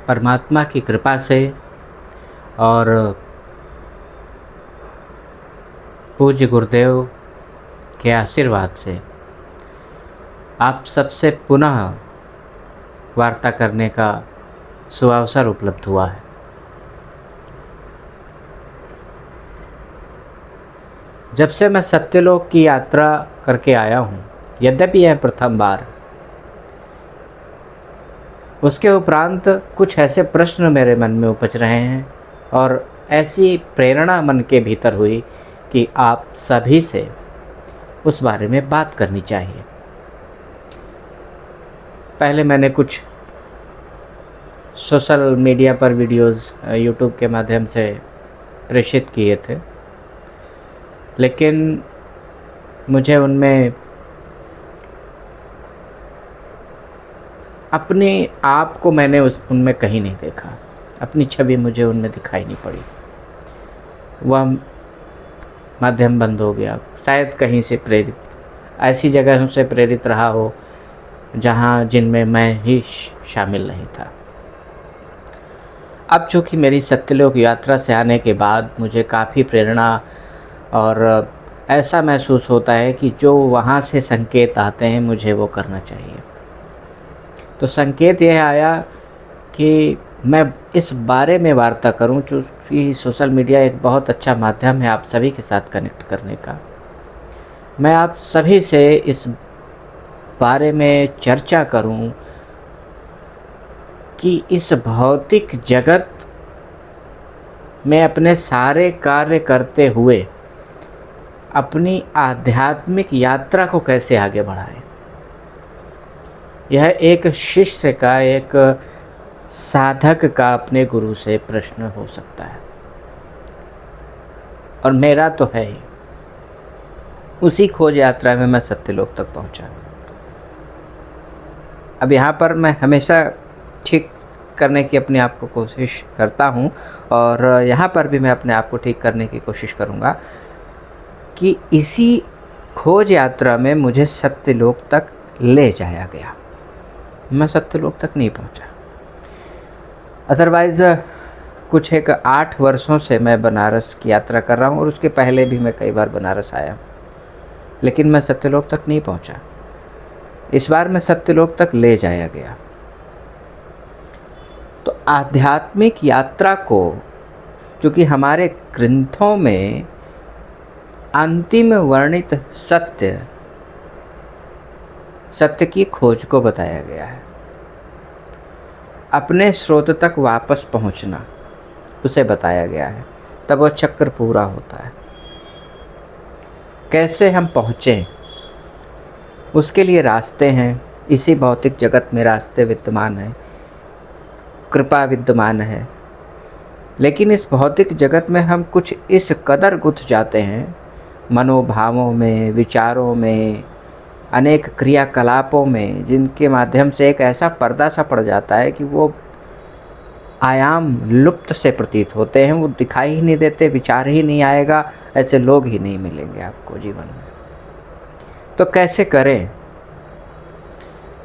परमात्मा की कृपा से और पूज्य गुरुदेव के आशीर्वाद से आप सबसे पुनः वार्ता करने का सुअवसर उपलब्ध हुआ है। जब से मैं सत्यलोक की यात्रा करके आया हूँ, यद्यपि यह प्रथम बार, उसके उपरांत कुछ ऐसे प्रश्न मेरे मन में उपज रहे हैं और ऐसी प्रेरणा मन के भीतर हुई कि आप सभी से उस बारे में बात करनी चाहिए। पहले मैंने कुछ सोशल मीडिया पर वीडियोस यूट्यूब के माध्यम से प्रेषित किए थे, लेकिन मुझे उनमें अपने आप को मैंने उनमें कहीं नहीं देखा। अपनी छवि मुझे उनमें दिखाई नहीं पड़ी। वह माध्यम बंद हो गया। शायद कहीं से प्रेरित, ऐसी जगहों से प्रेरित रहा हो जहाँ जिनमें मैं ही शामिल नहीं था। अब चूँकि मेरी सत्यलोक यात्रा से आने के बाद मुझे काफ़ी प्रेरणा और ऐसा महसूस होता है कि जो वहाँ से संकेत आते हैं मुझे वो करना चाहिए। तो संकेत यह आया कि मैं इस बारे में वार्ता करूं, चूँकि सोशल मीडिया एक बहुत अच्छा माध्यम है आप सभी के साथ कनेक्ट करने का। मैं आप सभी से इस बारे में चर्चा करूं कि इस भौतिक जगत में अपने सारे कार्य करते हुए अपनी आध्यात्मिक यात्रा को कैसे आगे बढ़ाएं। यह एक शिष्य का, एक साधक का अपने गुरु से प्रश्न हो सकता है, और मेरा तो है ही। उसी खोज यात्रा में मैं सत्यलोक तक पहुंचा। अब यहाँ पर मैं हमेशा ठीक करने की अपने आप को कोशिश करता हूँ, और यहाँ पर भी मैं अपने आप को ठीक करने की कोशिश करूँगा कि इसी खोज यात्रा में मुझे सत्यलोक तक ले जाया गया। मैं सत्यलोक तक नहीं पहुँचा। अदरवाइज़ कुछ एक 8 वर्षों से मैं बनारस की यात्रा कर रहा हूँ, और उसके पहले भी मैं कई बार बनारस आया, लेकिन मैं सत्यलोक तक नहीं पहुँचा। इस बार मैं सत्यलोक तक ले जाया गया। तो आध्यात्मिक यात्रा को, चूँकि हमारे ग्रंथों में अंतिम वर्णित सत्य की खोज को बताया गया है, अपने स्रोत तक वापस पहुंचना उसे बताया गया है, तब वह चक्र पूरा होता है। कैसे हम पहुँचें, उसके लिए रास्ते हैं। इसी भौतिक जगत में रास्ते विद्यमान हैं, कृपा विद्यमान है, लेकिन इस भौतिक जगत में हम कुछ इस कदर गुथ जाते हैं, मनोभावों में, विचारों में, अनेक क्रियाकलापों में, जिनके माध्यम से एक ऐसा पर्दा सा पड़ जाता है कि वो आयाम लुप्त से प्रतीत होते हैं, वो दिखाई ही नहीं देते, विचार ही नहीं आएगा, ऐसे लोग ही नहीं मिलेंगे आपको जीवन में। तो कैसे करें?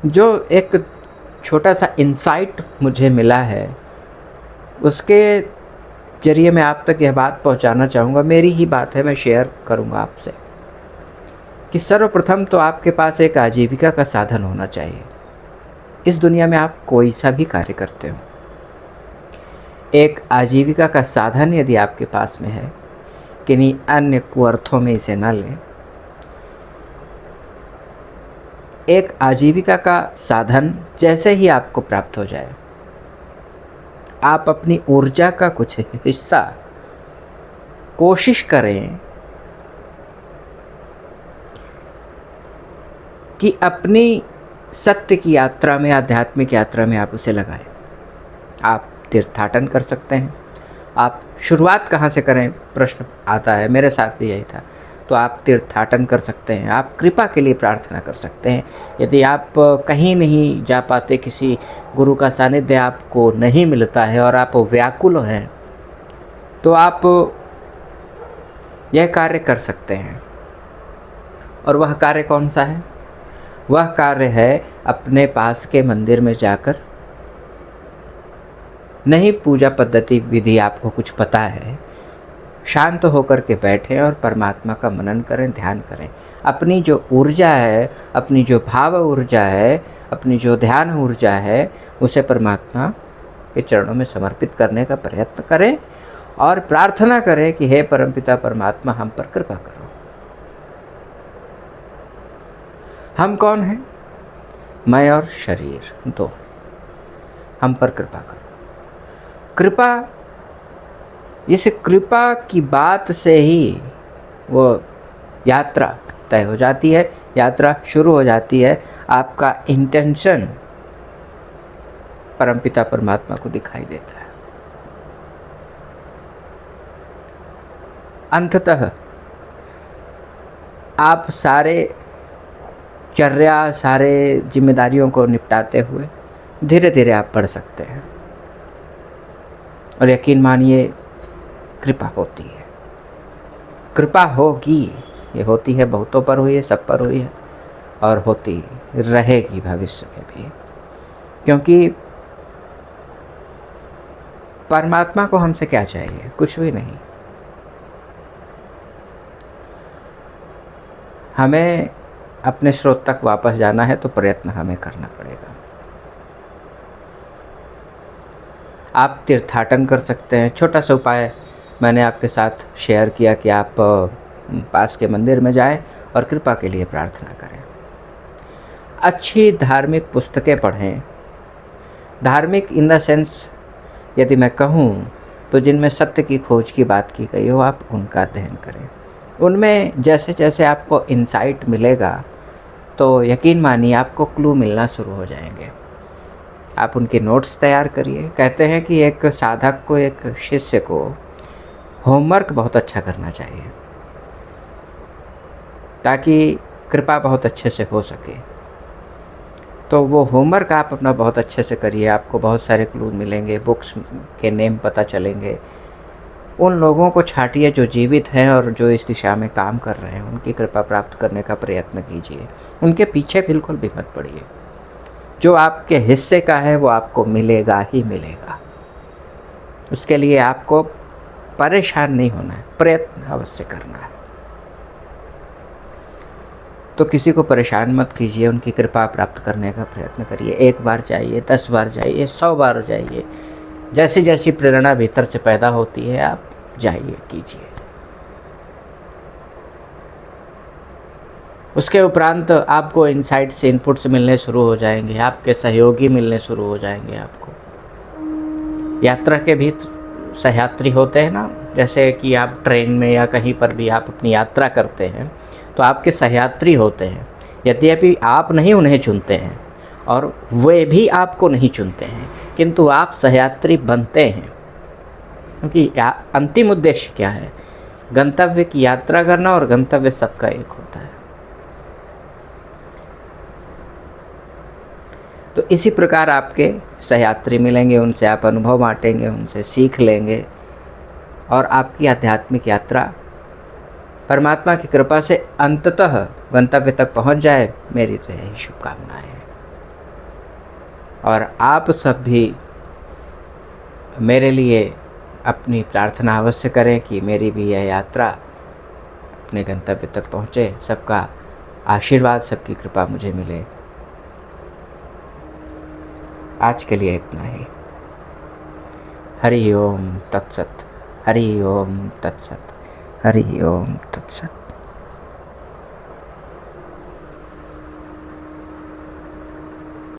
जो एक छोटा सा इंसाइट मुझे मिला है, उसके जरिए मैं आप तक यह बात पहुंचाना चाहूँगा। मेरी ही बात है, मैं शेयर करूँगा आपसे कि सर्वप्रथम तो आपके पास एक आजीविका का साधन होना चाहिए। इस दुनिया में आप कोई सा भी कार्य करते हो, एक आजीविका का साधन यदि आपके पास में है, किन्हीं अन्य कुअर्थों में इसे न लें, एक आजीविका का साधन जैसे ही आपको प्राप्त हो जाए, आप अपनी ऊर्जा का कुछ हिस्सा कोशिश करें कि अपनी सत्य की यात्रा में, आध्यात्मिक यात्रा में आप उसे लगाएं। आप तीर्थाटन कर सकते हैं। आप शुरुआत कहाँ से करें, प्रश्न आता है, मेरे साथ भी यही था। तो आप तीर्थाटन कर सकते हैं, आप कृपा के लिए प्रार्थना कर सकते हैं। यदि आप कहीं नहीं जा पाते, किसी गुरु का सानिध्य आपको नहीं मिलता है और आप व्याकुल हैं, तो आप यह कार्य कर सकते हैं। और वह कार्य कौन सा है? वह कार्य है अपने पास के मंदिर में जाकर नहीं पूजा पद्धति विधि आपको कुछ पता है, शांत होकर के बैठें और परमात्मा का मनन करें, ध्यान करें। अपनी जो ऊर्जा है, अपनी जो भाव ऊर्जा है, अपनी जो ध्यान ऊर्जा है, उसे परमात्मा के चरणों में समर्पित करने का प्रयत्न करें और प्रार्थना करें कि हे परमपिता परमात्मा, हम पर कृपा करो। हम कौन हैं? मैं और शरीर दो। हम पर कृपा करो। कृपा, इस कृपा की बात से ही वो यात्रा तय हो जाती है, यात्रा शुरू हो जाती है। आपका इंटेंशन परमपिता परमात्मा को दिखाई देता है। अंततः आप सारे चर्या, सारे जिम्मेदारियों को निपटाते हुए धीरे धीरे आप बढ़ सकते हैं। और यकीन मानिए, कृपा होती है, कृपा होगी। ये होती है, बहुतों पर हुई है, सब पर हुई है और होती रहेगी भविष्य में भी। क्योंकि परमात्मा को हमसे क्या चाहिए? कुछ भी नहीं। हमें अपने स्रोत तक वापस जाना है तो प्रयत्न हमें करना पड़ेगा। आप तीर्थाटन कर सकते हैं। छोटा सा उपाय मैंने आपके साथ शेयर किया कि आप पास के मंदिर में जाएं और कृपा के लिए प्रार्थना करें। अच्छी धार्मिक पुस्तकें पढ़ें। धार्मिक इन द सेंस, यदि मैं कहूँ तो जिनमें सत्य की खोज की बात की गई हो, आप उनका अध्ययन करें। उनमें जैसे जैसे आपको इंसाइट मिलेगा तो यकीन मानिए आपको क्लू मिलना शुरू हो जाएंगे। आप उनके नोट्स तैयार करिए। कहते हैं कि एक साधक को, एक शिष्य को होमवर्क बहुत अच्छा करना चाहिए ताकि कृपा बहुत अच्छे से हो सके। तो वो होमवर्क आप अपना बहुत अच्छे से करिए। आपको बहुत सारे क्लू मिलेंगे, बुक्स के नेम पता चलेंगे। उन लोगों को छांटिए जो जीवित हैं और जो इस दिशा में काम कर रहे हैं। उनकी कृपा प्राप्त करने का प्रयत्न कीजिए। उनके पीछे बिल्कुल भी मत पड़िए। जो आपके हिस्से का है वो आपको मिलेगा ही मिलेगा। उसके लिए आपको परेशान नहीं होना है, प्रयत्न अवश्य करना है। तो किसी को परेशान मत कीजिए, उनकी कृपा प्राप्त करने का प्रयत्न करिए। 1 बार जाइए, 10 बार जाइए, 100 बार जाइए। जैसी जैसी प्रेरणा भीतर से पैदा होती है आप जाइए, कीजिए। उसके उपरांत आपको इनसाइट से इनपुट्स मिलने शुरू हो जाएंगे, आपके सहयोगी मिलने शुरू हो जाएंगे। आपको यात्रा के भी सहयात्री होते हैं ना, जैसे कि आप ट्रेन में या कहीं पर भी आप अपनी यात्रा करते हैं तो आपके सहयात्री होते हैं। यद्यपि आप नहीं उन्हें चुनते हैं और वे भी आपको नहीं चुनते हैं, किंतु आप सहयात्री बनते हैं। क्योंकि अंतिम उद्देश्य क्या है? गंतव्य की यात्रा करना, और गंतव्य सबका एक होता है। तो इसी प्रकार आपके सहयात्री मिलेंगे, उनसे आप अनुभव बांटेंगे, उनसे सीख लेंगे और आपकी आध्यात्मिक यात्रा परमात्मा की कृपा से अंततः गंतव्य तक पहुंच जाए। मेरी तो यही शुभकामनाएं हैं। और आप सब भी मेरे लिए अपनी प्रार्थना अवश्य करें कि मेरी भी यह यात्रा अपने गंतव्य तक पहुँचे। सबका आशीर्वाद, सबकी कृपा मुझे मिले। आज के लिए इतना ही। हरि ओम तत्सत। हरि ओम तत्सत। हरि ओम तत्सत।